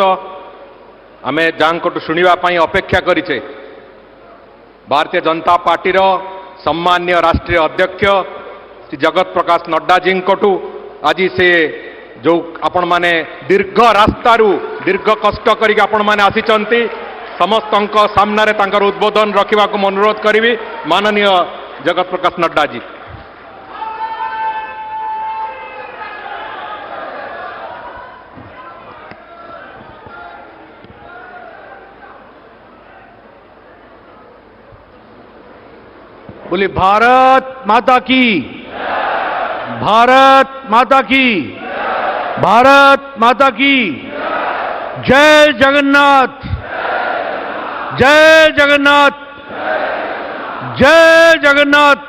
आमे जांकटू शुणिबा पई अपेक्षा करिछे। भारतीय जनता पार्टी रो सम्मान्य राष्ट्रीय अध्यक्ष श्री जगत प्रकाश नड्डा जी कटू आज से जो आपण माने दीर्घ रास्तारू दीर्घ कष्ट करिक आपण माने आसीचंती समस्त सामने रे तांकर उद्बोधन रखिबा को अनुरोध करिवि। माननीय जगत प्रकाश नड्डा जी। बोले भारत माता की, भारत माता की, भारत माता की। जय जगन्नाथ, जय जगन्नाथ, जय जगन्नाथ।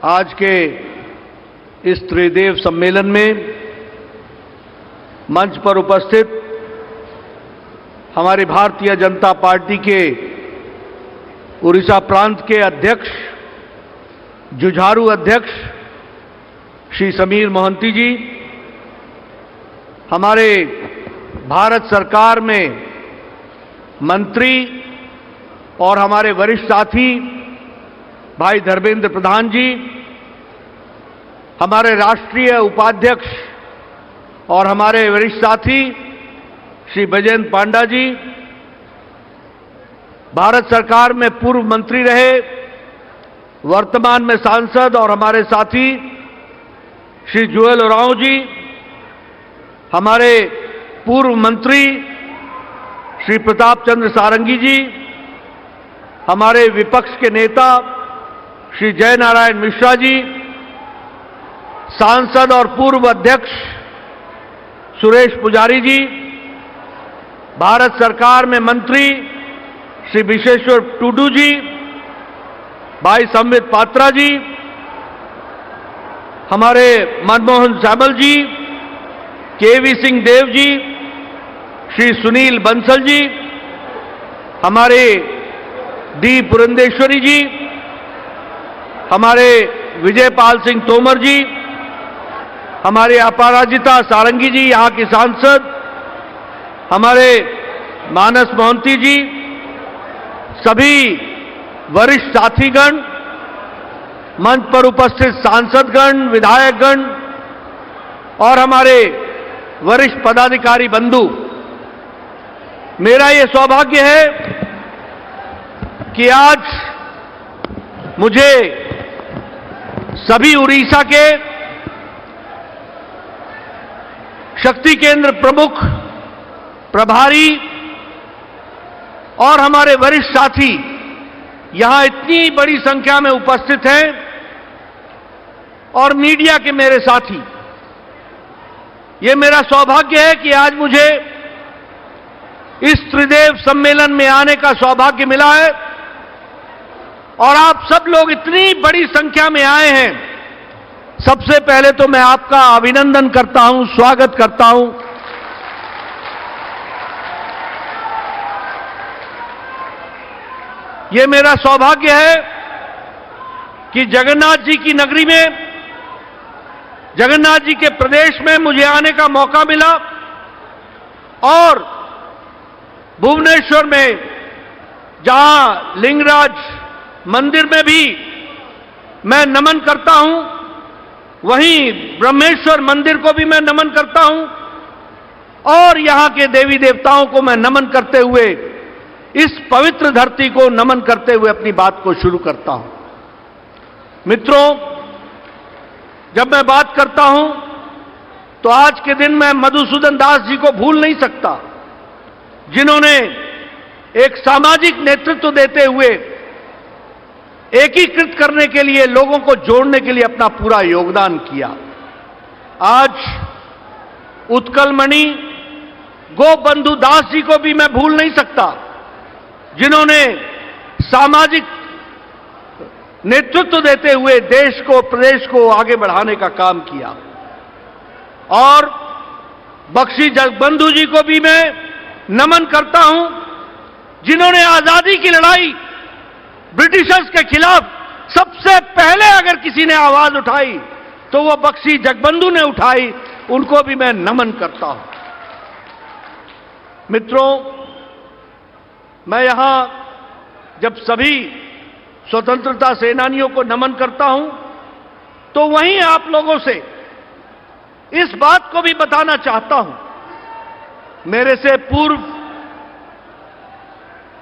आज के इस त्रिदेव सम्मेलन में मंच पर उपस्थित हमारी भारतीय जनता पार्टी के उड़ीसा प्रांत के अध्यक्ष, जुझारू अध्यक्ष श्री समीर मोहंती जी, हमारे भारत सरकार में मंत्री और हमारे वरिष्ठ साथी भाई धर्मेंद्र प्रधान जी, हमारे राष्ट्रीय उपाध्यक्ष और हमारे वरिष्ठ साथी श्री बैजयंत पांडा जी, भारत सरकार में पूर्व मंत्री रहे, वर्तमान में सांसद और हमारे साथी श्री जुएल ओरांव जी, हमारे पूर्व मंत्री श्री प्रताप चंद्र सारंगी जी, हमारे विपक्ष के नेता श्री जय नारायण मिश्रा जी, सांसद और पूर्व अध्यक्ष सुरेश पुजारी जी, भारत सरकार में मंत्री श्री विशेश्वर टूडू जी, भाई संबित पात्रा जी, हमारे मनमोहन श्यामल जी, केवी सिंह देव जी, श्री सुनील बंसल जी, हमारे डी पुरंदेश्वरी जी, हमारे विजयपाल सिंह तोमर जी, हमारे अपराजिता सारंगी जी यहाँ की सांसद, हमारे मानस मोहंती जी, सभी वरिष्ठ साथीगण, मंच पर उपस्थित सांसदगण, विधायकगण और हमारे वरिष्ठ पदाधिकारी बंधु, मेरा ये सौभाग्य है कि आज मुझे सभी उड़ीसा के शक्ति केंद्र प्रमुख, प्रभारी और हमारे वरिष्ठ साथी यहां इतनी बड़ी संख्या में उपस्थित हैं और मीडिया के मेरे साथी, ये मेरा सौभाग्य है कि आज मुझे इस त्रिदेव सम्मेलन में आने का सौभाग्य मिला है और आप सब लोग इतनी बड़ी संख्या में आए हैं। सबसे पहले तो मैं आपका अभिनंदन करता हूं, स्वागत करता हूं। ये मेरा सौभाग्य है कि जगन्नाथ जी की नगरी में, जगन्नाथ जी के प्रदेश में मुझे आने का मौका मिला और भुवनेश्वर में जहां लिंगराज मंदिर में भी मैं नमन करता हूं, वहीं ब्रह्मेश्वर मंदिर को भी मैं नमन करता हूं और यहां के देवी देवताओं को मैं नमन करते हुए, इस पवित्र धरती को नमन करते हुए अपनी बात को शुरू करता हूं। मित्रों, जब मैं बात करता हूं तो आज के दिन मैं मधुसूदन दास जी को भूल नहीं सकता, जिन्होंने एक सामाजिक नेतृत्व देते हुए एकीकृत करने के लिए, लोगों को जोड़ने के लिए अपना पूरा योगदान किया। आज उत्कलमणि गोपबंधु दास जी को भी मैं भूल नहीं सकता, जिन्होंने सामाजिक नेतृत्व देते हुए देश को, प्रदेश को आगे बढ़ाने का काम किया। और बख्शी जगबंधु जी को भी मैं नमन करता हूं, जिन्होंने आजादी की लड़ाई ब्रिटिशर्स के खिलाफ सबसे पहले अगर किसी ने आवाज उठाई तो वो बख्शी जगबंधु ने उठाई उनको भी मैं नमन करता हूं। मित्रों, मैं यहां जब सभी स्वतंत्रता सेनानियों को नमन करता हूं, तो वहीं आप लोगों से इस बात को भी बताना चाहता हूं। मेरे से पूर्व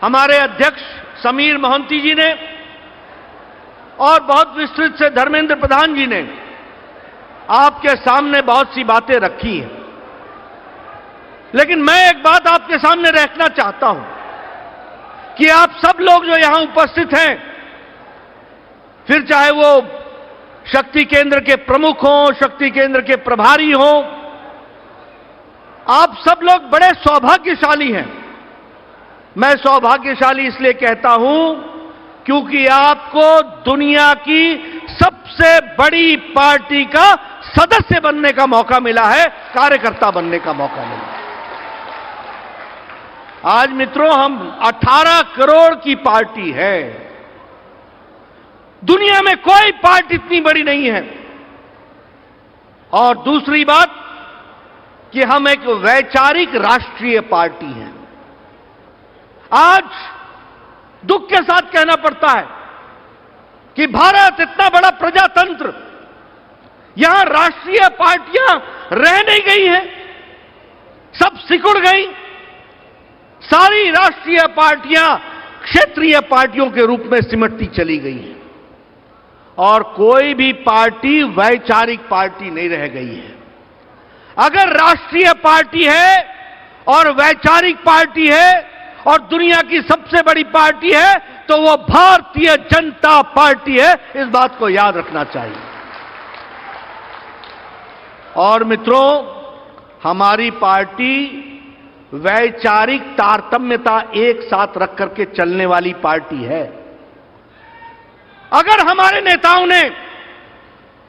हमारे अध्यक्ष समीर मोहंती जी ने और बहुत विस्तृत से धर्मेंद्र प्रधान जी ने आपके सामने बहुत सी बातें रखी हैं, लेकिन मैं एक बात आपके सामने रखना चाहता हूं कि आप सब लोग जो यहां उपस्थित हैं, फिर चाहे वो शक्ति केंद्र के प्रमुख हों, शक्ति केंद्र के प्रभारी हों, आप सब लोग बड़े सौभाग्यशाली हैं। मैं सौभाग्यशाली इसलिए कहता हूं क्योंकि आपको दुनिया की सबसे बड़ी पार्टी का सदस्य बनने का मौका मिला है, कार्यकर्ता बनने का मौका मिला है। आज मित्रों, हम 18 करोड़ की पार्टी है। दुनिया में कोई पार्टी इतनी बड़ी नहीं है। और दूसरी बात कि हम एक वैचारिक राष्ट्रीय पार्टी हैं। आज दुख के साथ कहना पड़ता है कि भारत इतना बड़ा प्रजातंत्र, यहां राष्ट्रीय पार्टियां रह नहीं गई हैं, सब सिकुड़ गई। सारी राष्ट्रीय पार्टियां क्षेत्रीय पार्टियों के रूप में सिमटती चली गई हैं और कोई भी पार्टी वैचारिक पार्टी नहीं रह गई है। अगर राष्ट्रीय पार्टी है और वैचारिक पार्टी है और दुनिया की सबसे बड़ी पार्टी है तो वो भारतीय जनता पार्टी है। इस बात को याद रखना चाहिए। और मित्रों, हमारी पार्टी वैचारिक तारतम्यता एक साथ रख करके चलने वाली पार्टी है। अगर हमारे नेताओं ने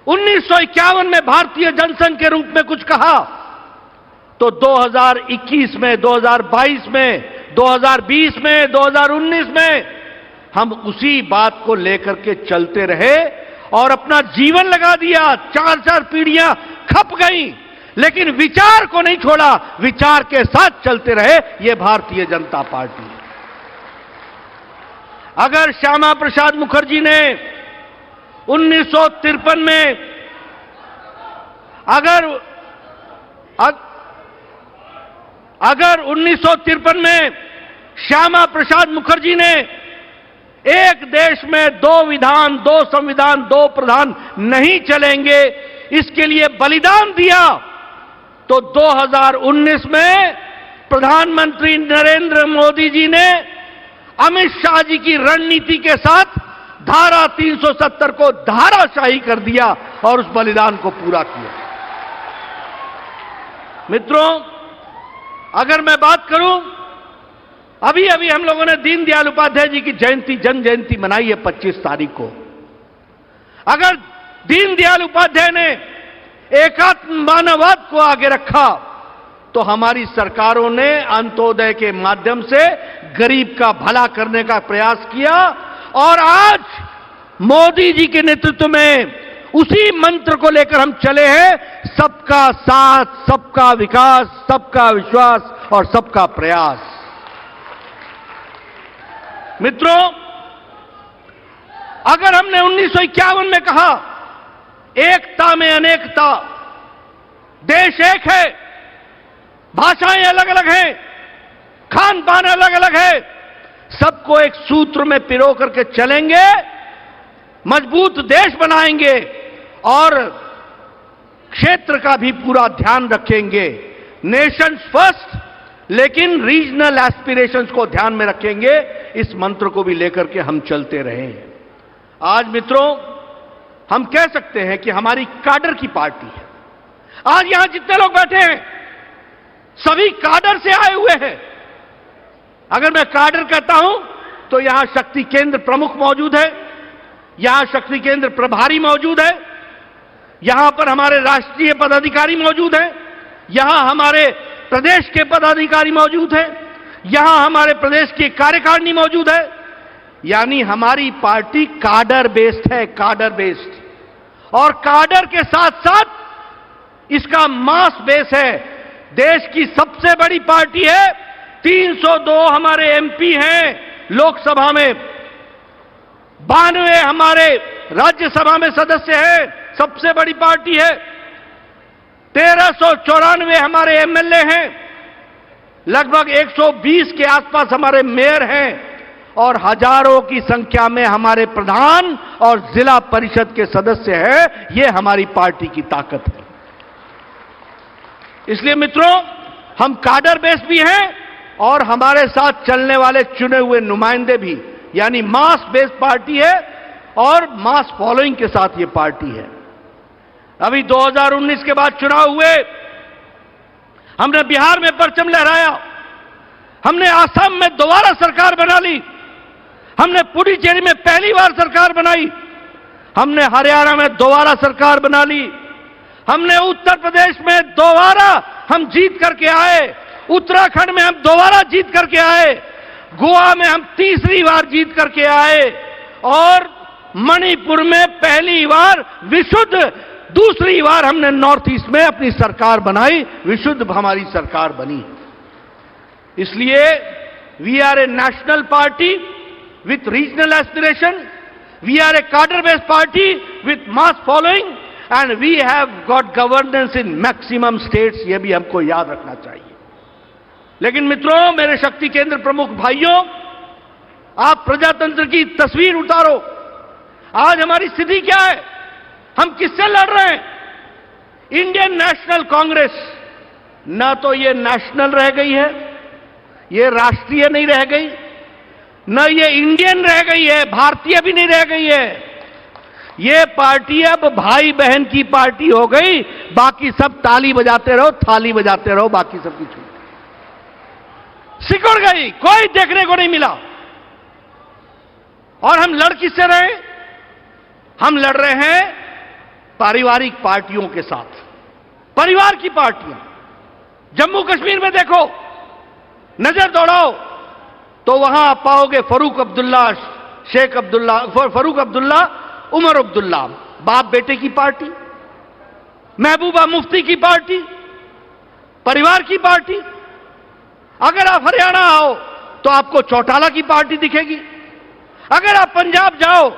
1951 में भारतीय जनसंघ के रूप में कुछ कहा तो 2021 में, 2022 में, 2020 में, 2019 में हम उसी बात को लेकर के चलते रहे और अपना जीवन लगा दिया। 4-4 पीढ़ियां खप गई, लेकिन विचार को नहीं छोड़ा, विचार के साथ चलते रहे। यह भारतीय जनता पार्टी है। अगर श्यामा प्रसाद मुखर्जी ने 1953 में अगर 1953 में श्यामा प्रसाद मुखर्जी ने एक देश में 2 विधान, 2 संविधान, 2 प्रधान नहीं चलेंगे, इसके लिए बलिदान दिया, तो 2019 में प्रधानमंत्री नरेंद्र मोदी जी ने अमित शाह जी की रणनीति के साथ धारा 370 को धाराशाही कर दिया और उस बलिदान को पूरा किया। मित्रों, अगर मैं बात करूं, अभी अभी हम लोगों ने दीनदयाल उपाध्याय जी की जयंती, जन्म जयंती मनाई है 25 तारीख को। अगर दीनदयाल उपाध्याय ने एकात्म मानववाद को आगे रखा तो हमारी सरकारों ने अंत्योदय के माध्यम से गरीब का भला करने का प्रयास किया और आज मोदी जी के नेतृत्व में उसी मंत्र को लेकर हम चले हैं, सबका साथ, सबका विकास, सबका विश्वास और सबका प्रयास। मित्रों, अगर हमने 1951 में कहा एकता में अनेकता, देश एक है, भाषाएं अलग अलग हैं, खान पान अलग अलग है, सबको एक सूत्र में पिरो करके चलेंगे, मजबूत देश बनाएंगे और क्षेत्र का भी पूरा ध्यान रखेंगे। नेशन फर्स्ट, लेकिन रीजनल एस्पिरेशंस को ध्यान में रखेंगे। इस मंत्र को भी लेकर के हम चलते रहे। आज मित्रों, हम कह सकते हैं कि हमारी काडर की पार्टी है। आज यहां जितने लोग बैठे हैं सभी काडर से आए हुए हैं। अगर मैं काडर कहता हूं तो यहां शक्ति केंद्र प्रमुख मौजूद है, यहां शक्ति केंद्र प्रभारी मौजूद है, यहां पर हमारे राष्ट्रीय पदाधिकारी मौजूद हैं, यहां हमारे प्रदेश के पदाधिकारी मौजूद हैं, यहां हमारे प्रदेश की कार्यकारिणी मौजूद है। यानी हमारी पार्टी काडर बेस्ड है, काडर बेस्ड। और काडर के साथ साथ इसका मास बेस है। देश की सबसे बड़ी पार्टी है, 302 हमारे एमपी हैं लोकसभा में, 92 हमारे राज्यसभा में सदस्य हैं, सबसे बड़ी पार्टी है। 1394 हमारे एमएलए हैं, लगभग 120 के आसपास हमारे मेयर हैं और हजारों की संख्या में हमारे प्रधान और जिला परिषद के सदस्य हैं। यह हमारी पार्टी की ताकत है। इसलिए मित्रों, हम काडर बेस भी हैं और हमारे साथ चलने वाले चुने हुए नुमाइंदे भी, यानी मास बेस पार्टी है और मास फॉलोइंग के साथ यह पार्टी है। अभी 2019 के बाद चुनाव हुए, हमने बिहार में परचम लहराया, हमने आसाम में दोबारा सरकार बना ली, हमने पुडुचेरी में पहली बार सरकार बनाई, हमने हरियाणा में दोबारा सरकार बना ली, हमने उत्तर प्रदेश में दोबारा हम जीत करके आए, उत्तराखंड में हम दोबारा जीत करके आए, गोवा में हम तीसरी बार जीत करके आए और मणिपुर में पहली बार विशुद्ध, दूसरी बार हमने नॉर्थ ईस्ट में अपनी सरकार बनाई, विशुद्ध हमारी सरकार बनी। इसलिए we are a national party with regional aspiration, we are a cadre based party with mass following and we have got governance in maximum states. यह भी हमको याद रखना चाहिए। लेकिन मित्रों, मेरे शक्ति केंद्र प्रमुख भाइयों, आप प्रजातंत्र की तस्वीर उतारो। आज हमारी स्थिति क्या है? हम किससे लड़ रहे हैं? इंडियन नेशनल कांग्रेस ना तो ये नेशनल रह गई है, ये राष्ट्रीय नहीं रह गई, न ये इंडियन रह गई है, भारतीय भी नहीं रह गई है। ये पार्टी अब भाई बहन की पार्टी हो गई। बाकी सब ताली बजाते रहो, थाली बजाते रहो, बाकी सब की छूट सिकुड़ गई, कोई देखने को नहीं मिला। और हम लड़ किससे रहे? हम लड़ रहे हैं पारिवारिक पार्टियों के साथ, परिवार की पार्टियां। जम्मू कश्मीर में देखो, नजर दौड़ाओ तो वहां आप पाओगे फारूक अब्दुल्ला, शेख अब्दुल्ला, फारूक अब्दुल्ला, उमर अब्दुल्ला, बाप बेटे की पार्टी, महबूबा मुफ्ती की पार्टी, परिवार की पार्टी। अगर आप हरियाणा आओ तो आपको चौटाला की पार्टी दिखेगी, अगर आप पंजाब जाओ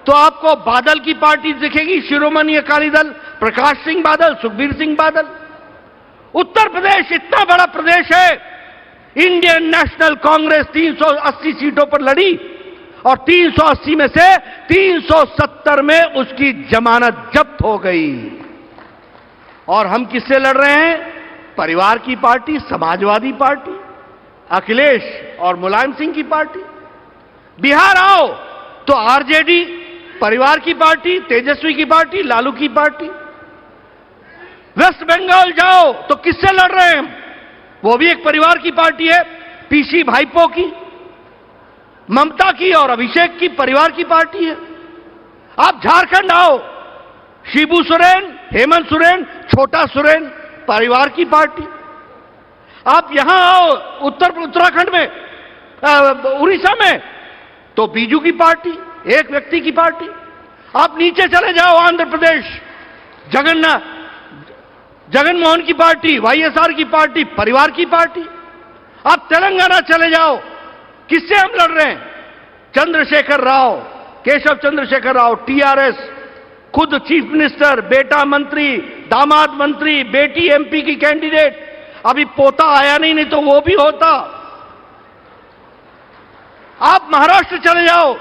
तो आपको बादल की पार्टी दिखेगी, शिरोमणि अकाली दल, प्रकाश सिंह बादल, सुखबीर सिंह बादल। उत्तर प्रदेश इतना बड़ा प्रदेश है, इंडियन नेशनल कांग्रेस 380 सीटों पर लड़ी और 380 में से 370 में उसकी जमानत जब्त हो गई। और हम किससे लड़ रहे हैं? परिवार की पार्टी, समाजवादी पार्टी, अखिलेश और मुलायम सिंह की पार्टी। बिहार आओ तो आरजेडी, परिवार की पार्टी, तेजस्वी की पार्टी, लालू की पार्टी। वेस्ट बंगाल जाओ तो किससे लड़ रहे हैं हम? वो भी एक परिवार की पार्टी है, पीसी भाइपो की, ममता की और अभिषेक की परिवार की पार्टी है। आप झारखंड आओ, शिबू सोरेन, हेमंत सोरेन, छोटा सोरेन, परिवार की पार्टी। आप यहां आओ उत्तराखंड में, उड़ीसा में तो बीजू की पार्टी, एक व्यक्ति की पार्टी। आप नीचे चले जाओ, आंध्र प्रदेश, जगनमोहन की पार्टी, वाईएसआर की पार्टी, परिवार की पार्टी। आप तेलंगाना चले जाओ, किससे हम लड़ रहे हैं? चंद्रशेखर राव, केशव चंद्रशेखर राव, टीआरएस, खुद चीफ मिनिस्टर, बेटा मंत्री, दामाद मंत्री, बेटी एमपी की कैंडिडेट। अभी पोता आया नहीं तो वो भी होता। आप महाराष्ट्र चले जाओ,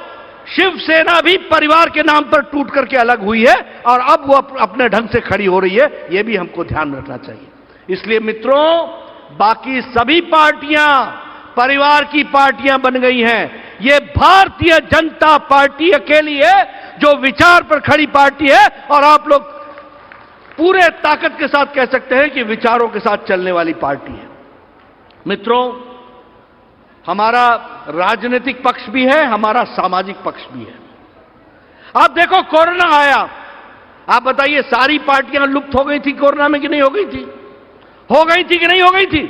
शिवसेना भी परिवार के नाम पर टूट करके अलग हुई है और अब वो अपने ढंग से खड़ी हो रही है। यह भी हमको ध्यान रखना चाहिए। इसलिए मित्रों, बाकी सभी पार्टियां परिवार की पार्टियां बन गई हैं। ये भारतीय जनता पार्टी अकेली है जो विचार पर खड़ी पार्टी है और आप लोग पूरे ताकत के साथ कह सकते हैं कि विचारों के साथ चलने वाली पार्टी है। मित्रों, हमारा राजनीतिक पक्ष भी है, हमारा सामाजिक पक्ष भी है। आप देखो, कोरोना आया, आप बताइए सारी पार्टियां लुप्त हो गई थी कोरोना में कि नहीं हो गई थी? हो गई थी कि नहीं हो गई थी?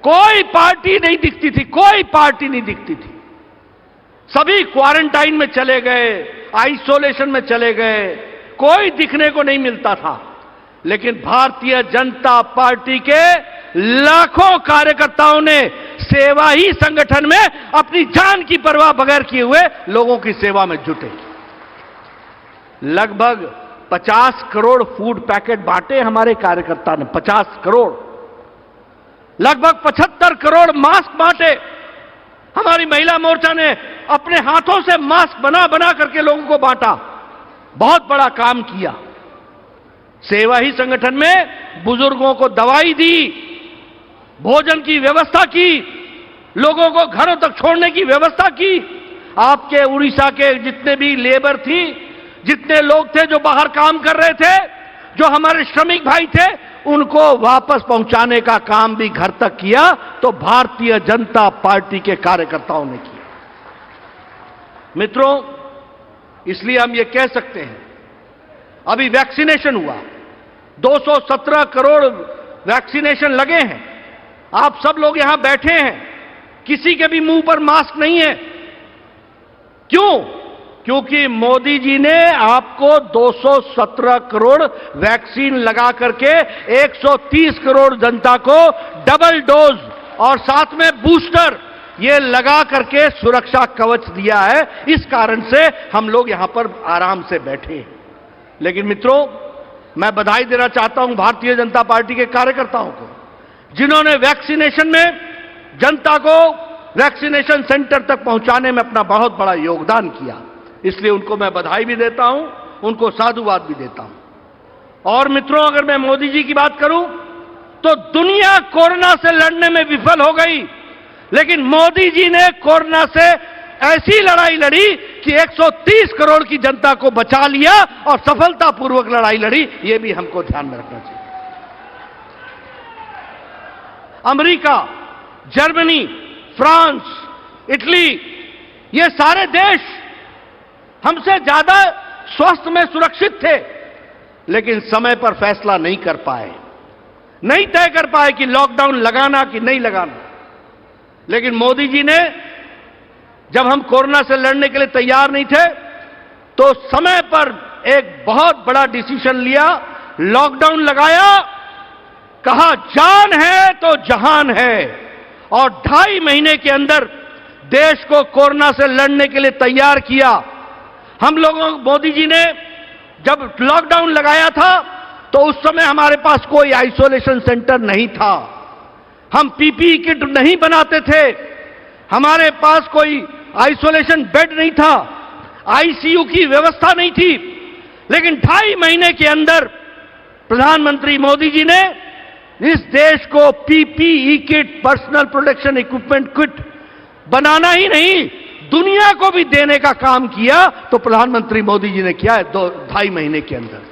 कोई पार्टी नहीं दिखती थी, कोई पार्टी नहीं दिखती थी। सभी क्वारंटाइन में चले गए, आइसोलेशन में चले गए, कोई दिखने को नहीं मिलता था। लेकिन भारतीय जनता पार्टी के लाखों कार्यकर्ताओं ने सेवा ही संगठन में अपनी जान की परवाह बगैर किए हुए लोगों की सेवा में जुटे। लगभग 50 करोड़ फूड पैकेट बांटे हमारे कार्यकर्ता ने, 50 करोड़। लगभग 75 करोड़ मास्क बांटे। हमारी महिला मोर्चा ने अपने हाथों से मास्क बना बना करके लोगों को बांटा। बहुत बड़ा काम किया। सेवा ही संगठन में बुजुर्गों को दवाई दी, भोजन की व्यवस्था की, लोगों को घरों तक छोड़ने की व्यवस्था की। आपके उड़ीसा के जितने भी लेबर थी, जितने लोग थे जो बाहर काम कर रहे थे, जो हमारे श्रमिक भाई थे, उनको वापस पहुंचाने का काम भी घर तक किया तो भारतीय जनता पार्टी के कार्यकर्ताओं ने किया। मित्रों, इसलिए हम ये कह सकते हैं, अभी वैक्सीनेशन हुआ, 217 करोड़ वैक्सीनेशन लगे हैं। आप सब लोग यहां बैठे हैं, किसी के भी मुंह पर मास्क नहीं है। क्यों? क्योंकि मोदी जी ने आपको 217 करोड़ वैक्सीन लगा करके 130 करोड़ जनता को डबल डोज और साथ में बूस्टर ये लगा करके सुरक्षा कवच दिया है। इस कारण से हम लोग यहां पर आराम से बैठे हैं। लेकिन मित्रों, मैं बधाई देना चाहता हूं भारतीय जनता पार्टी के कार्यकर्ताओं को, जिन्होंने वैक्सीनेशन में जनता को वैक्सीनेशन सेंटर तक पहुंचाने में अपना बहुत बड़ा योगदान किया। इसलिए उनको मैं बधाई भी देता हूं, उनको साधुवाद भी देता हूं। और मित्रों, अगर मैं मोदी जी की बात करूं तो दुनिया कोरोना से लड़ने में विफल हो गई, लेकिन मोदी जी ने कोरोना से ऐसी लड़ाई लड़ी कि 130 करोड़ की जनता को बचा लिया और सफलतापूर्वक लड़ाई लड़ी। यह भी हमको ध्यान में रखना चाहिए। अमेरिका, जर्मनी, फ्रांस, इटली, ये सारे देश हमसे ज्यादा स्वास्थ्य में सुरक्षित थे, लेकिन समय पर फैसला नहीं कर पाए, नहीं तय कर पाए कि लॉकडाउन लगाना कि नहीं लगाना। लेकिन मोदी जी ने, जब हम कोरोना से लड़ने के लिए तैयार नहीं थे, तो समय पर एक बहुत बड़ा डिसीजन लिया, लॉकडाउन लगाया, कहा जान है तो जहान है, और 2.5 महीने के अंदर देश को कोरोना से लड़ने के लिए तैयार किया। हम लोगों, मोदी जी ने जब लॉकडाउन लगाया था तो उस समय हमारे पास कोई आइसोलेशन सेंटर नहीं था, हम पीपीई किट नहीं बनाते थे, हमारे पास कोई आइसोलेशन बेड नहीं था, आईसीयू की व्यवस्था नहीं थी। लेकिन 2.5 महीने के अंदर प्रधानमंत्री मोदी जी ने इस देश को PPE kit, personal protection equipment kit बनाना ही नहीं, दुनिया को भी देने का काम किया। तो प्रधानमंत्री मोदी जी ने किया है 2.5 महीने के अंदर।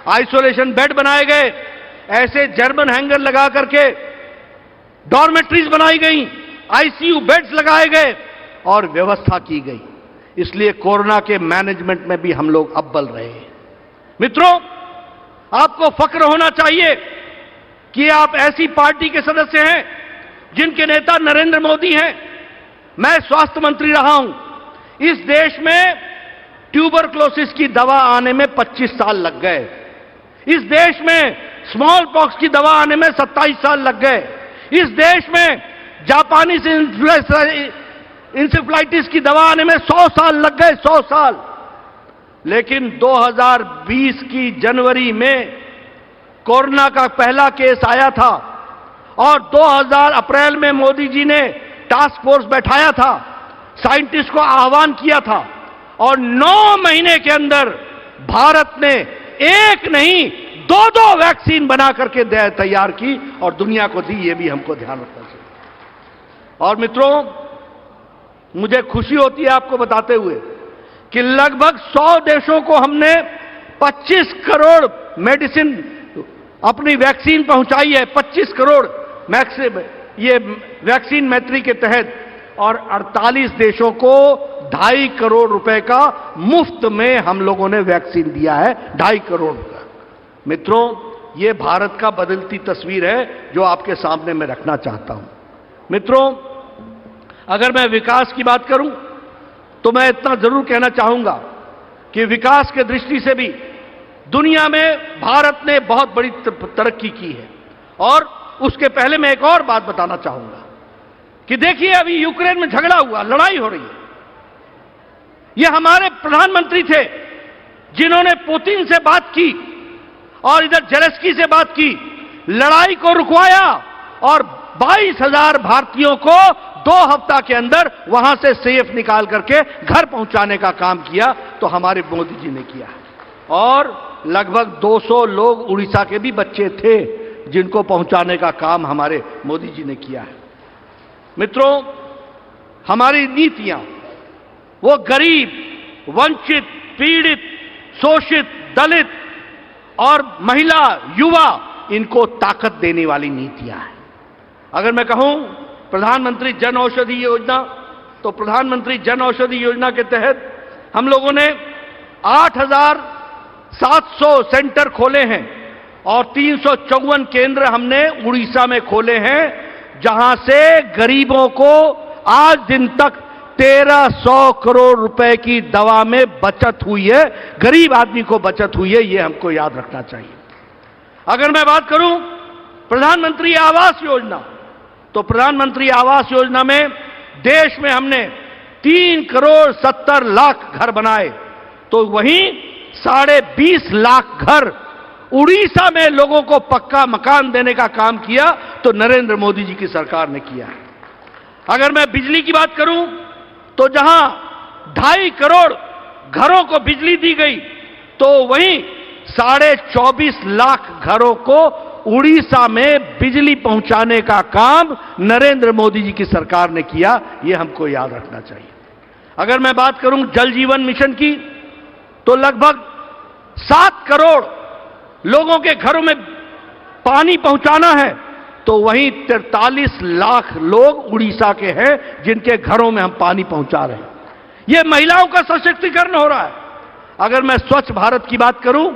आइसोलेशन बेड बनाए गए, ऐसे जर्मन हैंगर लगा करके डॉर्मेट्रीज बनाई गई, आईसीयू बेड्स लगाए गए और व्यवस्था की गई। इसलिए कोरोना के मैनेजमेंट में भी हम लोग अव्वल रहे हैं। मित्रों, आपको फक्र होना चाहिए कि आप ऐसी पार्टी के सदस्य हैं जिनके नेता नरेंद्र मोदी हैं। मैं स्वास्थ्य मंत्री रहा हूं। इस देश में ट्यूबरक्लोसिस की दवा आने में 25 साल लग गए। इस देश में स्मॉल पॉक्स की दवा आने में 27 साल लग गए। इस देश में जापानी इंसेफ्लाइटिस की दवा आने में 100 साल लग गए, 100 साल। लेकिन 2020 की जनवरी में कोरोना का पहला केस आया था और 2000 अप्रैल में मोदी जी ने टास्क फोर्स बैठाया था, साइंटिस्ट को आह्वान किया था और 9 महीने के अंदर भारत ने एक नहीं 2-2 वैक्सीन बना करके तैयार की और दुनिया को दी। ये भी हमको ध्यान रखना चाहिए। और मित्रों, मुझे खुशी होती है आपको बताते हुए कि लगभग 100 देशों को हमने 25 करोड़ मेडिसिन अपनी वैक्सीन पहुंचाई है, 25 करोड़ ये वैक्सीन मैत्री के तहत, और 48 देशों को 2.5 करोड़ रुपए का मुफ्त में हम लोगों ने वैक्सीन दिया है, 2.5 करोड़ रुपए। मित्रों, ये भारत का बदलती तस्वीर है जो आपके सामने मैं रखना चाहता हूं। मित्रों, अगर मैं विकास की बात करूं तो मैं इतना जरूर कहना चाहूंगा कि विकास के दृष्टि से भी दुनिया में भारत ने बहुत बड़ी तरक्की की है। और उसके पहले मैं एक और बात बताना चाहूंगा कि देखिए, अभी यूक्रेन में झगड़ा हुआ, लड़ाई हो रही है। ये हमारे प्रधानमंत्री थे जिन्होंने पुतिन से बात की और इधर जेलेंस्की से बात की, लड़ाई को रुकवाया और 22,000 भारतीयों को 2 हफ्ता के अंदर वहां से सेफ निकाल करके घर पहुंचाने का काम किया, तो हमारे मोदी जी ने किया। और लगभग 200 लोग उड़ीसा के भी बच्चे थे जिनको पहुंचाने का काम हमारे मोदी जी ने किया है। मित्रों, हमारी नीतियां वो गरीब, वंचित, पीड़ित, शोषित, दलित और महिला, युवा, इनको ताकत देने वाली नीतियां हैं। अगर मैं कहूं प्रधानमंत्री जन औषधि योजना, तो प्रधानमंत्री जन औषधि योजना के तहत हम लोगों ने 8,700 सेंटर खोले हैं और 354 केंद्र हमने उड़ीसा में खोले हैं, जहां से गरीबों को आज दिन तक 1,300 करोड़ रुपए की दवा में बचत हुई है। गरीब आदमी को बचत हुई है, यह हमको याद रखना चाहिए। अगर मैं बात करूं प्रधानमंत्री आवास योजना, तो प्रधानमंत्री आवास योजना में देश में हमने 3 करोड़ 70 लाख घर बनाए, तो वहीं 20.5 लाख घर उड़ीसा में लोगों को पक्का मकान देने का काम किया, तो नरेंद्र मोदी जी की सरकार ने किया है। अगर मैं बिजली की बात करूं, तो जहां 2.5 करोड़ घरों को बिजली दी गई, तो वहीं 24.5 लाख घरों को उड़ीसा में बिजली पहुंचाने का काम नरेंद्र मोदी जी की सरकार ने किया, यह हमको याद रखना चाहिए। अगर मैं बात करूं जल जीवन मिशन की, तो लगभग 7 करोड़ लोगों के घरों में पानी पहुंचाना है, तो वहीं 43 लाख लोग उड़ीसा के हैं जिनके घरों में हम पानी पहुंचा रहे हैं। यह महिलाओं का सशक्तिकरण हो रहा है। अगर मैं स्वच्छ भारत की बात करूं,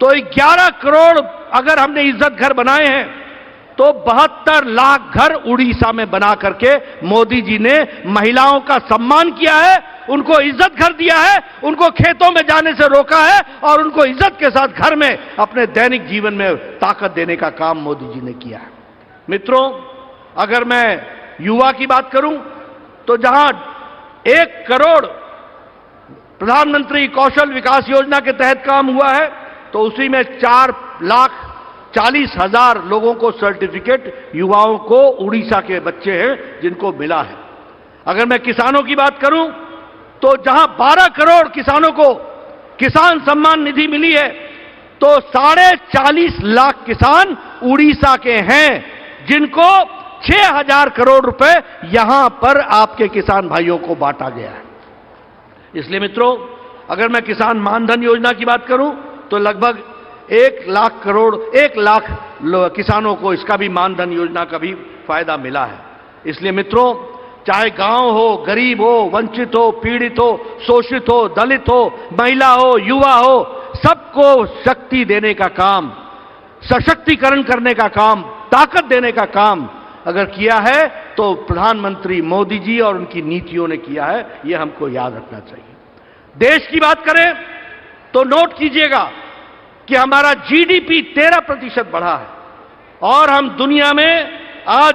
तो 11 करोड़ अगर हमने इज्जत घर बनाए हैं, तो 72 लाख घर उड़ीसा में बना करके मोदी जी ने महिलाओं का सम्मान किया है, उनको इज्जत घर दिया है, उनको खेतों में जाने से रोका है और उनको इज्जत के साथ घर में अपने दैनिक जीवन में ताकत देने का काम मोदी जी ने किया है। मित्रों, अगर मैं युवा की बात करूं, तो जहां 1 करोड़ प्रधानमंत्री कौशल विकास योजना के तहत काम हुआ है, तो उसी में 4,40,000 लोगों को सर्टिफिकेट युवाओं को उड़ीसा के बच्चे हैं जिनको मिला है। अगर मैं किसानों की बात करूं, तो जहां 12 करोड़ किसानों को किसान सम्मान निधि मिली है, तो 40.5 लाख किसान उड़ीसा के हैं जिनको 6,000 करोड़ रुपए यहां पर आपके किसान भाइयों को बांटा गया है। इसलिए मित्रों, अगर मैं किसान मानधन योजना की बात करूं, तो लगभग 1 लाख किसानों को इसका भी मानधन योजना का भी फायदा मिला है। इसलिए मित्रों, चाहे गांव हो, गरीब हो, वंचित हो, पीड़ित हो, शोषित हो, दलित हो, महिला हो, युवा हो, सबको शक्ति देने का काम, सशक्तिकरण करने का काम, ताकत देने का काम अगर किया है, तो प्रधानमंत्री मोदी जी और उनकी नीतियों ने किया है, यह हमको याद रखना चाहिए। देश की बात करें, तो नोट कीजिएगा कि हमारा जीडीपी 13% बढ़ा है और हम दुनिया में आज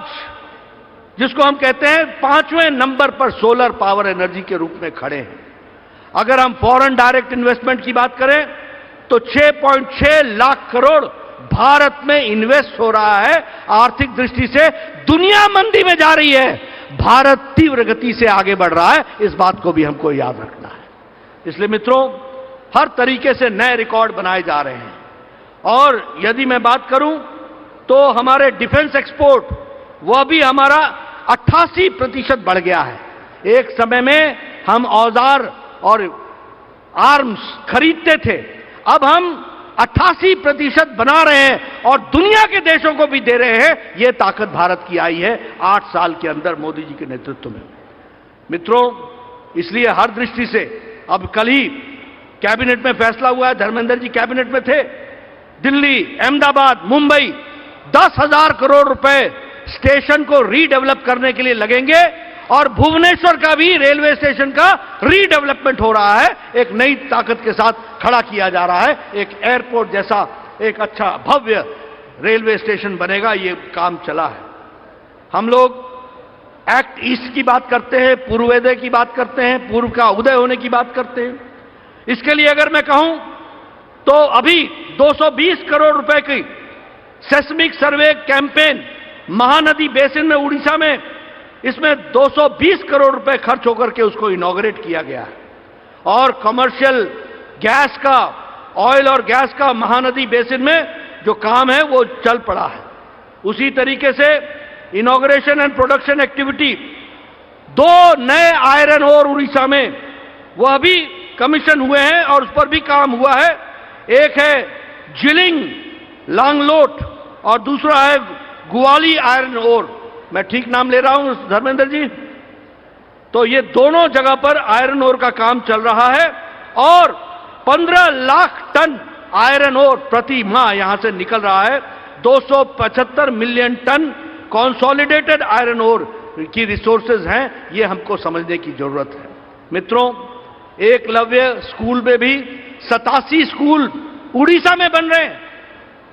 जिसको हम कहते हैं 5वें नंबर पर सोलर पावर एनर्जी के रूप में खड़े हैं। अगर हम फॉरेन डायरेक्ट इन्वेस्टमेंट की बात करें, तो 6.6 लाख करोड़ भारत में इन्वेस्ट हो रहा है। आर्थिक दृष्टि से दुनिया मंदी में जा रही है, भारत तीव्र गति से आगे बढ़ रहा है, इस बात को भी हमको याद रखना है। इसलिए मित्रों, हर तरीके से नए रिकॉर्ड बनाए जा रहे हैं। और यदि मैं बात करूं, तो हमारे डिफेंस एक्सपोर्ट वह भी हमारा 88% बढ़ गया है। एक समय में हम औजार और आर्म्स खरीदते थे, अब हम 88% बना रहे हैं और दुनिया के देशों को भी दे रहे हैं। यह ताकत भारत की आई है 8 साल के अंदर मोदी जी के नेतृत्व में। मित्रों, इसलिए हर दृष्टि से अब कल ही कैबिनेट में फैसला हुआ है, धर्मेंद्र जी कैबिनेट में थे, दिल्ली, अहमदाबाद, मुंबई 10,000 करोड़ रुपए स्टेशन को रीडेवलप करने के लिए लगेंगे और भुवनेश्वर का भी रेलवे स्टेशन का रीडेवलपमेंट हो रहा है, एक नई ताकत के साथ खड़ा किया जा रहा है, एक एयरपोर्ट जैसा एक अच्छा भव्य रेलवे स्टेशन बनेगा, ये काम चला है। हम लोग एक्ट ईस्ट की बात करते हैं, पूर्वोदय की बात करते हैं, पूर्व का उदय होने की बात करते हैं। इसके लिए अगर मैं कहूं तो अभी 220 करोड़ रुपए की सेस्मिक सर्वे कैंपेन महानदी बेसिन में उड़ीसा में, इसमें 220 करोड़ रुपए खर्च होकर के उसको इनॉग्रेट किया गया है। और कमर्शियल गैस का, ऑयल और गैस का महानदी बेसिन में जो काम है वो चल पड़ा है। उसी तरीके से इनॉग्रेशन एंड प्रोडक्शन एक्टिविटी, 2 नए आयरन ओर उड़ीसा में वह भी कमीशन हुए हैं और उस पर भी काम हुआ है। एक है जिलिंग लांगलोट और दूसरा है गुवाली आयरन ओर। मैं ठीक नाम ले रहा हूं धर्मेंद्र जी? तो ये दोनों जगह पर आयरन ओर का काम चल रहा है और 15 लाख टन आयरन ओर प्रति माह यहां से निकल रहा है। 275 million tonne consolidated iron ore की रिसोर्सेज हैं, ये हमको समझने की जरूरत है। मित्रों, एकलव्य स्कूल में भी 87 स्कूल उड़ीसा में बन रहे हैं।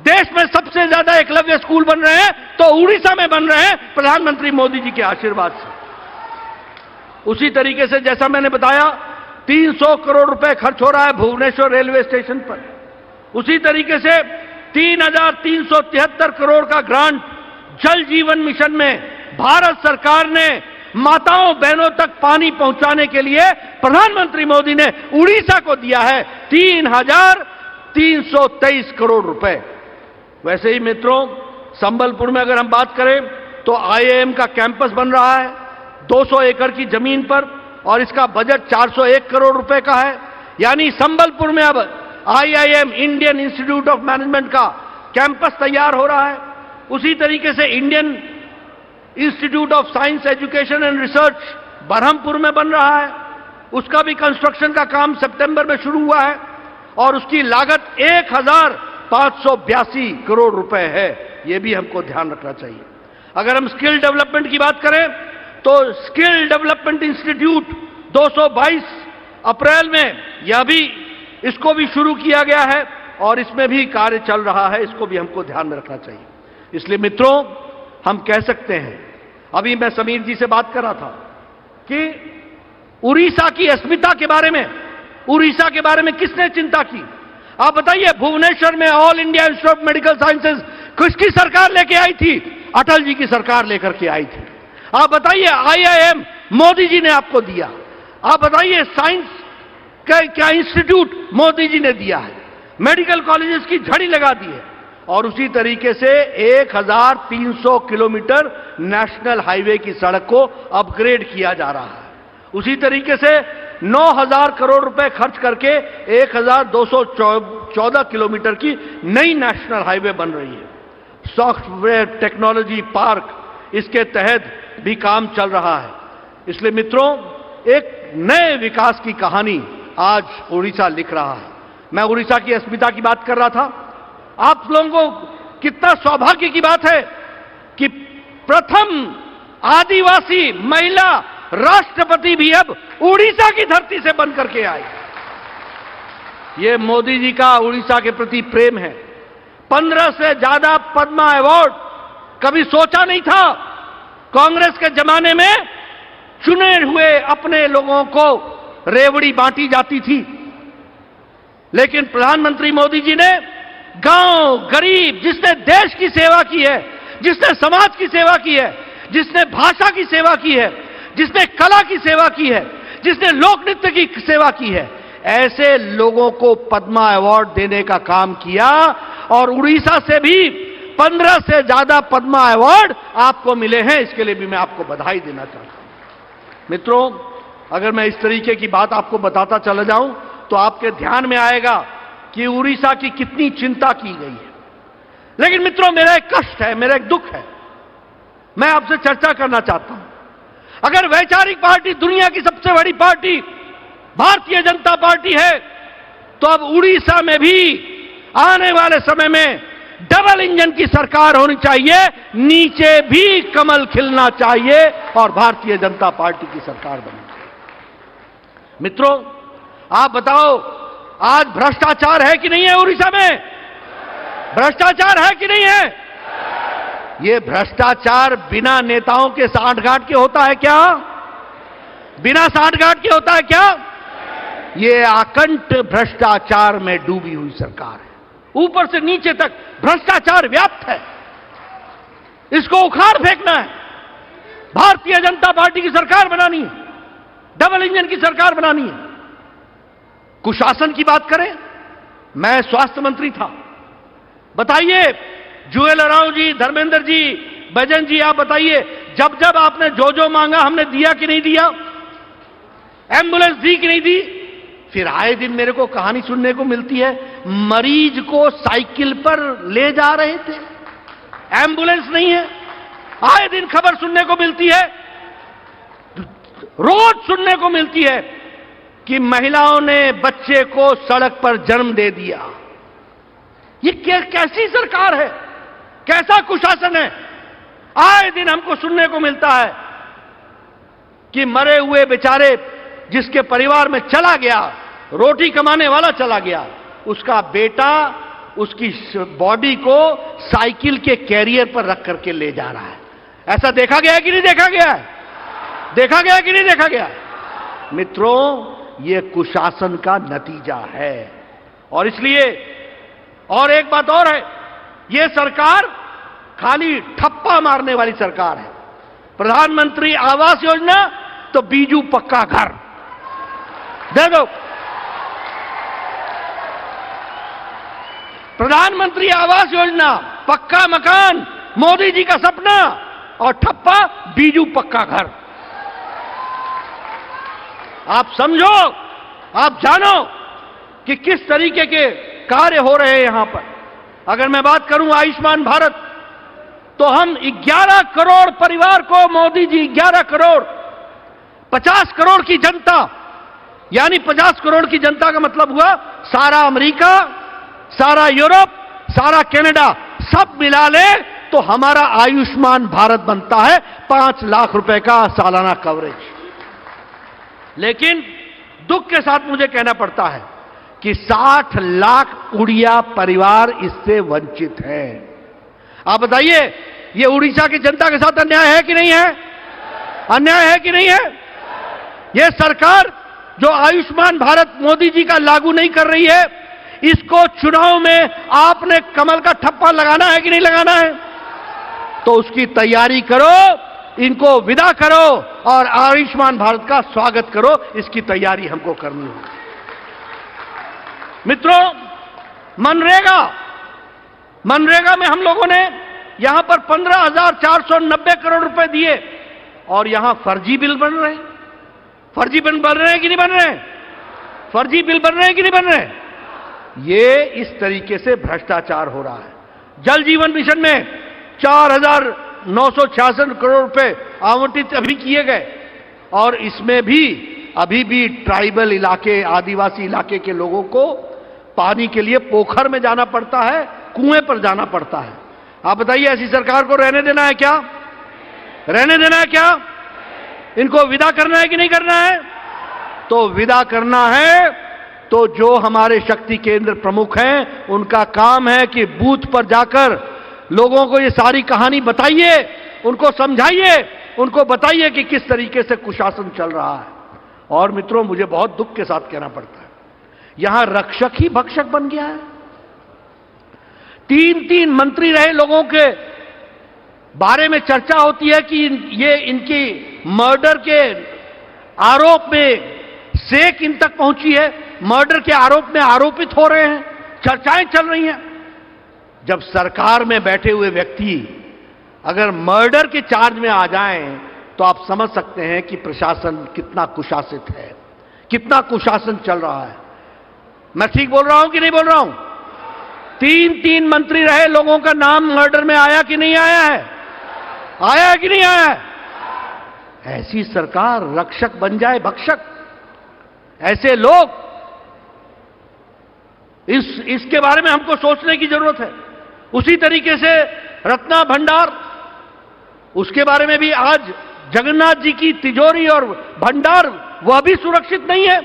देश में सबसे ज्यादा एकलव्य स्कूल बन रहे हैं तो उड़ीसा में बन रहे हैं, प्रधानमंत्री मोदी जी के आशीर्वाद से। उसी तरीके से जैसा मैंने बताया 300 करोड़ रुपए खर्च हो रहा है भुवनेश्वर रेलवे स्टेशन पर। उसी तरीके से 3,373 करोड़ का ग्रांट जल जीवन मिशन में भारत सरकार ने माताओं बहनों तक पानी पहुंचाने के लिए प्रधानमंत्री मोदी ने उड़ीसा को दिया है 3,323 करोड़ रुपए। वैसे ही मित्रों, संबलपुर में अगर हम बात करें तो आईआईएम का कैंपस बन रहा है 200 एकड़ की जमीन पर और इसका बजट 401 करोड़ रुपए का है। यानी संबलपुर में अब IIM, Indian Institute of Management का कैंपस तैयार हो रहा है। उसी तरीके से Indian Institute of Science Education and Research Berhampur में बन रहा है, उसका भी कंस्ट्रक्शन का काम सितंबर में शुरू हुआ है और उसकी लागत 1,582 करोड़ रुपए है। यह भी हमको ध्यान रखना चाहिए। अगर हम स्किल डेवलपमेंट की बात करें तो स्किल डेवलपमेंट इंस्टीट्यूट 222 अप्रैल में यह भी, इसको भी शुरू किया गया है और इसमें भी कार्य चल रहा है, इसको भी हमको ध्यान में रखना चाहिए। इसलिए मित्रों, हम कह सकते हैं, अभी मैं समीर जी से बात कर रहा था कि उड़ीसा की अस्मिता के बारे में, उड़ीसा के बारे में किसने चिंता की? आप बताइए, भुवनेश्वर में all India institute of medical sciences किसकी सरकार लेके आई थी? अटल जी की सरकार लेकर के आई थी। आप बताइए, आईआईएम मोदी जी ने आपको दिया। आप बताइए, साइंस क्या इंस्टीट्यूट मोदी जी ने दिया है, मेडिकल कॉलेजेस की झड़ी लगा दी है। और उसी तरीके से 1,300 किलोमीटर नेशनल हाईवे की सड़क को अपग्रेड किया जा रहा है। उसी तरीके से 9,000 करोड़ रुपए खर्च करके 1,214 किलोमीटर की नई नेशनल हाईवे बन रही है। सॉफ्टवेयर टेक्नोलॉजी पार्क, इसके तहत भी काम चल रहा है। इसलिए मित्रों, एक नए विकास की कहानी आज उड़ीसा लिख रहा है। मैं उड़ीसा की अस्मिता की बात कर रहा था। आप लोगों को कितना सौभाग्य की बात है कि प्रथम आदिवासी महिला राष्ट्रपति भी अब उड़ीसा की धरती से बनकर के आई। ये मोदी जी का उड़ीसा के प्रति प्रेम है। 15 से ज्यादा पद्मा अवार्ड, कभी सोचा नहीं था। कांग्रेस के जमाने में चुने हुए अपने लोगों को रेवड़ी बांटी जाती थी, लेकिन प्रधानमंत्री मोदी जी ने गांव, गरीब, जिसने देश की सेवा की है, जिसने समाज की सेवा की है, जिसने भाषा की सेवा की है, जिसने कला की सेवा की है, जिसने लोक नृत्य की सेवा की है, ऐसे लोगों को पद्मा अवार्ड देने का काम किया। और उड़ीसा से भी 15 से ज्यादा पद्मा अवार्ड आपको मिले हैं, इसके लिए भी मैं आपको बधाई देना चाहता हूं। मित्रों, अगर मैं इस तरीके की बात आपको बताता चला जाऊं तो आपके ध्यान में आएगा कि उड़ीसा की कितनी चिंता की गई है। लेकिन मित्रों, मेरा एक कष्ट है, मेरा एक दुख है, मैं आपसे चर्चा करना चाहता हूं। अगर वैचारिक पार्टी, दुनिया की सबसे बड़ी पार्टी भारतीय जनता पार्टी है, तो अब उड़ीसा में भी आने वाले समय में डबल इंजन की सरकार होनी चाहिए, नीचे भी कमल खिलना चाहिए और भारतीय जनता पार्टी की सरकार बननी चाहिए। मित्रों, आप बताओ, आज भ्रष्टाचार है कि नहीं है उड़ीसा में? भ्रष्टाचार है कि नहीं है? ये भ्रष्टाचार बिना नेताओं के सांठगांठ के होता है क्या? बिना सांठगांठ के होता है क्या? ये आकंठ भ्रष्टाचार में डूबी हुई सरकार है। ऊपर से नीचे तक भ्रष्टाचार व्याप्त है। इसको उखाड़ फेंकना है। भारतीय जनता पार्टी की सरकार बनानी है, डबल इंजन की सरकार बनानी है। कुशासन की बात करें, मैं स्वास्थ्य मंत्री था। बताइए, जुएल ओरांव जी, धर्मेंद्र जी, बैजन जी, आप बताइए, जब जब आपने जो जो मांगा हमने दिया कि नहीं दिया? एम्बुलेंस दी कि नहीं दी? फिर आए दिन मेरे को कहानी सुनने को मिलती है, मरीज को साइकिल पर ले जा रहे थे, एम्बुलेंस नहीं है। आए दिन खबर सुनने को मिलती है, रोज सुनने को मिलती है कि महिलाओं ने बच्चे को सड़क पर जन्म दे दिया। ये कैसी सरकार है? कैसा कुशासन है? आए दिन हमको सुनने को मिलता है कि मरे हुए बेचारे जिसके परिवार में चला गया, रोटी कमाने वाला चला गया, उसका बेटा उसकी बॉडी को साइकिल के कैरियर पर रख करके ले जा रहा है। ऐसा देखा गया है कि नहीं देखा गया है? देखा गया कि नहीं देखा गया? मित्रों, यह कुशासन का नतीजा है। और इसलिए और एक बात और है, यह सरकार खाली ठप्पा मारने वाली सरकार है। प्रधानमंत्री आवास योजना तो बीजू पक्का घर दे दो। प्रधानमंत्री आवास योजना, पक्का मकान, मोदी जी का सपना, और ठप्पा बीजू पक्का घर। आप समझो, आप जानो कि किस तरीके के कार्य हो रहे हैं यहां पर। अगर मैं बात करूं आयुष्मान भारत, तो हम 11 करोड़ परिवार को मोदी जी 11 करोड़ 50 करोड़ की जनता, यानी 50 करोड़ की जनता का मतलब हुआ सारा अमेरिका, सारा यूरोप, सारा कनाडा, सब मिला ले तो हमारा आयुष्मान भारत बनता है 5 लाख रुपए का सालाना कवरेज। लेकिन दुख के साथ मुझे कहना पड़ता है कि 60 लाख उड़िया परिवार इससे वंचित हैं। आप बताइए, ये उड़ीसा की जनता के साथ अन्याय है कि नहीं है? अन्याय है कि नहीं है? यह सरकार जो आयुष्मान भारत मोदी जी का लागू नहीं कर रही है, इसको चुनाव में आपने कमल का ठप्पा लगाना है कि नहीं लगाना है? तो उसकी तैयारी करो, इनको विदा करो और आयुष्मान भारत का स्वागत करो। इसकी तैयारी हमको करनी होगी। मित्रों, मनरेगा में हम लोगों ने यहां पर 15,490 करोड़ रुपए दिए और यहां फर्जी बिल बन रहे हैं। फर्जी बिल बन रहे हैं कि नहीं बन रहे हैं? फर्जी बिल बन रहे हैं कि नहीं बन रहे हैं? ये इस तरीके से भ्रष्टाचार हो रहा है। जल जीवन मिशन में 4,966 करोड़ रुपए आवंटित अभी किए गए और इसमें भी अभी भी ट्राइबल इलाके, आदिवासी इलाके के लोगों को पानी के लिए पोखर में जाना पड़ता है, कुएं पर जाना पड़ता है। आप बताइए, ऐसी सरकार को रहने देना है क्या? रहने देना है क्या? इनको विदा करना है कि नहीं करना है? तो विदा करना है तो जो हमारे शक्ति केंद्र प्रमुख हैं, उनका काम है कि बूथ पर जाकर लोगों को ये सारी कहानी बताइए, उनको समझाइए, उनको बताइए कि किस तरीके से कुशासन चल रहा है। और मित्रों, मुझे बहुत दुख के साथ कहना पड़ता है, यहां रक्षक ही भक्षक बन गया है। 3-3 मंत्री रहे लोगों के बारे में चर्चा होती है कि ये इनकी मर्डर के आरोप में सेक इन तक पहुंची है, मर्डर के आरोप में आरोपित हो रहे हैं, चर्चाएं चल रही हैं। जब सरकार में बैठे हुए व्यक्ति अगर मर्डर के चार्ज में आ जाएं, तो आप समझ सकते हैं कि प्रशासन कितना कुशासित है, कितना कुशासन चल रहा है। मैं ठीक बोल रहा हूं कि नहीं बोल रहा हूं? 3-3 मंत्री रहे लोगों का नाम मर्डर में आया कि नहीं आया है? आया है कि नहीं आया है? ऐसी सरकार रक्षक बन जाए भक्षक, ऐसे लोग, इसके बारे में हमको सोचने की जरूरत है। उसी तरीके से रत्ना भंडार, उसके बारे में भी आज जगन्नाथ जी की तिजोरी और भंडार वह भी सुरक्षित नहीं है।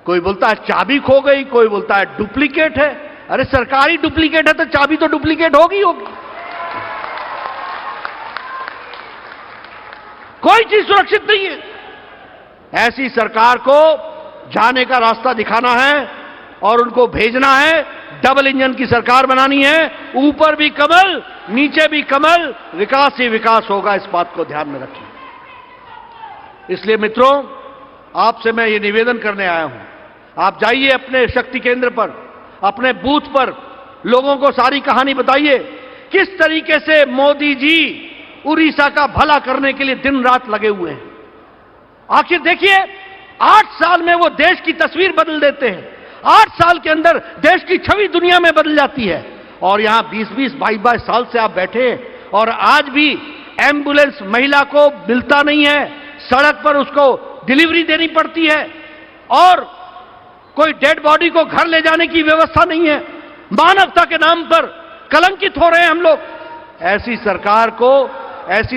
कोई बोलता है चाबी खो गई, कोई बोलता है डुप्लीकेट है। अरे सरकारी डुप्लीकेट है तो चाबी तो डुप्लीकेट होगी। कोई चीज सुरक्षित नहीं है। ऐसी सरकार को जाने का रास्ता दिखाना है और उनको भेजना है। डबल इंजन की सरकार बनानी है, ऊपर भी कमल नीचे भी कमल, विकास ही विकास होगा, इस बात को ध्यान में रखिए। इसलिए मित्रों, आपसे मैं ये निवेदन करने आया हूं, आप जाइए अपने शक्ति केंद्र पर, अपने बूथ पर, लोगों को सारी कहानी बताइए किस तरीके से मोदी जी उड़ीसा का भला करने के लिए दिन रात लगे हुए हैं। आखिर देखिए, 8 साल में वो देश की तस्वीर बदल देते हैं। 8 साल के अंदर देश की छवि दुनिया में बदल जाती है। और यहां 20-20, 22-22 साल से आप बैठे हैं और आज भी एम्बुलेंस महिला को मिलता नहीं है, सड़क पर उसको डिलीवरी देनी पड़ती है और कोई डेड बॉडी को घर ले जाने की व्यवस्था नहीं है। मानवता के नाम पर कलंकित हो रहे हैं हम लोग। ऐसी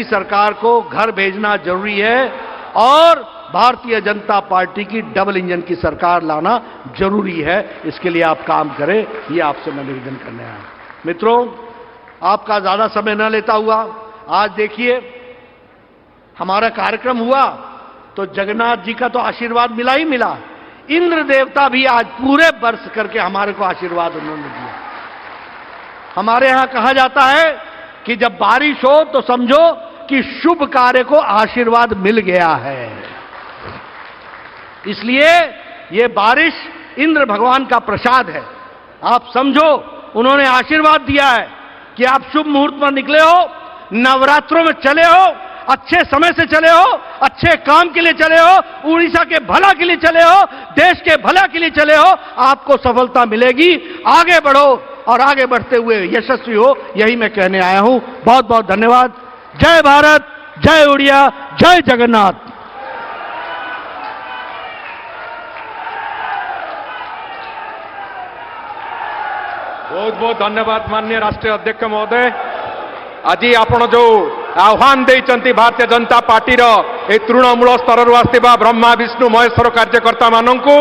सरकार को घर भेजना जरूरी है और भारतीय जनता पार्टी की डबल इंजन की सरकार लाना जरूरी है। इसके लिए आप काम करें, ये आपसे मैं निवेदन करने आया हूं। मित्रों, आपका ज्यादा समय न लेता हुआ, आज देखिए हमारा कार्यक्रम हुआ तो जगन्नाथ जी का तो आशीर्वाद मिला ही मिला, इंद्र देवता भी आज पूरे बरस करके हमारे को आशीर्वाद उन्होंने दिया। हमारे यहां कहा जाता है कि जब बारिश हो तो समझो कि शुभ कार्य को आशीर्वाद मिल गया है। इसलिए ये बारिश इंद्र भगवान का प्रसाद है। आप समझो, उन्होंने आशीर्वाद दिया है कि आप शुभ मुहूर्त पर निकले हो, नवरात्रों में चले हो, अच्छे समय से चले हो, अच्छे काम के लिए चले हो, उड़ीसा के भला के लिए चले हो, देश के भला के लिए चले हो, आपको सफलता मिलेगी। आगे बढ़ो और आगे बढ़ते हुए यशस्वी हो, यही मैं कहने आया हूं। बहुत बहुत धन्यवाद। जय भारत, जय उड़िया, जय जगन्नाथ। बहुत बहुत धन्यवाद माननीय राष्ट्रीय अध्यक्ष महोदय। आज आपण जो आह्वान देइचंती भारतीय जनता पार्टी रो ए तृणमूल स्तर आसथिबा ब्रह्मा विष्णु महेश्वर कार्यकर्ता माननकु